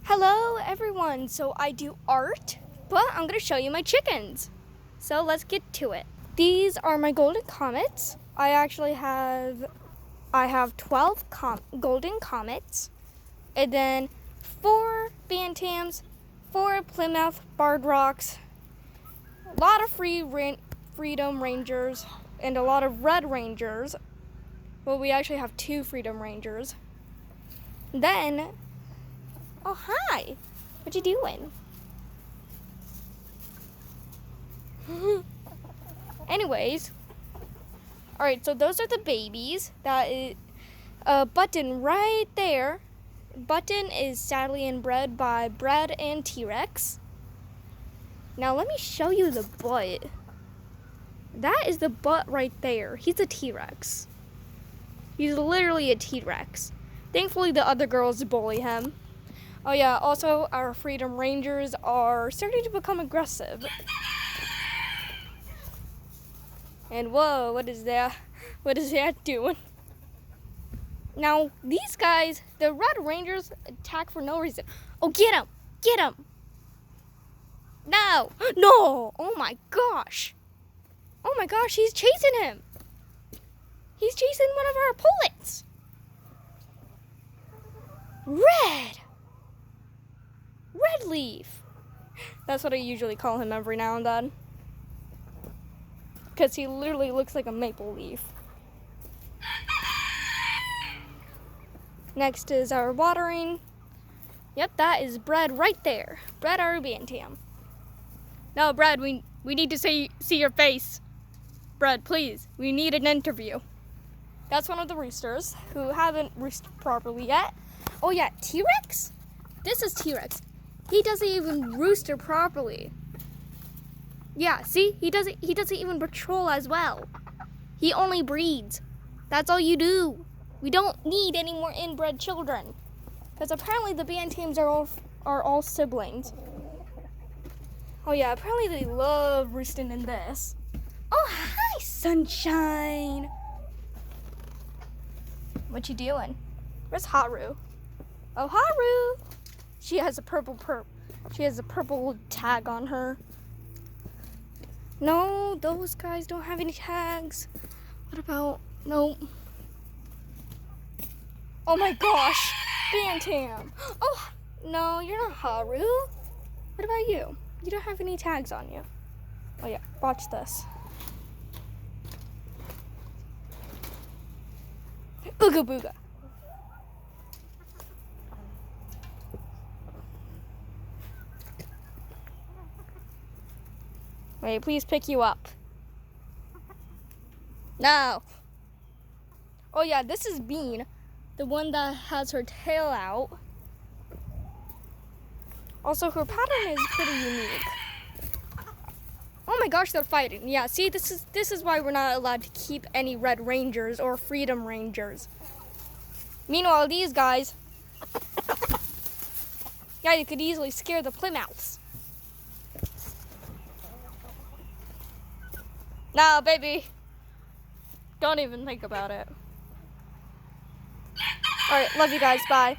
Hello everyone, so I do art, but I'm going to show you my chickens. So let's get to it. These are my golden comets. I have 12 golden comets, and then 4 bantams, 4 Plymouth Barred Rocks, a lot of Freedom Rangers, and a lot of Red Rangers. Well, we actually have 2 Freedom Rangers. Then, oh hi, what you doing? Anyways, all right, so those are the babies. That is Button right there. Button is sadly inbred by Bread and T-Rex. Now let me show you the butt. That is the butt right there. He's a T-Rex. He's literally a T-Rex. Thankfully, the other girls bully him. Oh yeah, also our Freedom Rangers are starting to become aggressive. And whoa, what is that? What is that doing? Now, these guys, the Red Rangers attack for no reason. Oh, get him! Get him! No! No! Oh my gosh! Oh my gosh, he's chasing him! He's chasing one of our opponents! Red! Red Leaf! That's what I usually call him every now and then. Because he literally looks like a maple leaf. Next is our watering. Yep, that is Bread right there. Bread our bantam. No, Bread, we need to see your face. Bread, please, we need an interview. That's one of the roosters who haven't roosted properly yet. Oh yeah, T-Rex? This is T-Rex. He doesn't even rooster properly. Yeah, see? He doesn't even patrol as well. He only breeds. That's all you do. We don't need any more inbred children. Because apparently the bantams are all siblings. Oh yeah, apparently they love roosting in this. Oh, hi, Sunshine. What you doing? Where's Haru? Oh, Haru. She has a purple tag on her. No, those guys don't have any tags. What about, no. Oh my gosh, Bantam. Oh, no, you're not Haru. What about you? You don't have any tags on you. Oh yeah, watch this. Ooga booga. Wait, please pick you up. No. Oh yeah, this is Bean, the one that has her tail out. Also, her pattern is pretty unique. Oh my gosh, they're fighting. Yeah, see, this is why we're not allowed to keep any Red Rangers or Freedom Rangers. Meanwhile, these guys, yeah, you could easily scare the Plymouths. No, baby. Don't even think about it. All right, love you guys. Bye.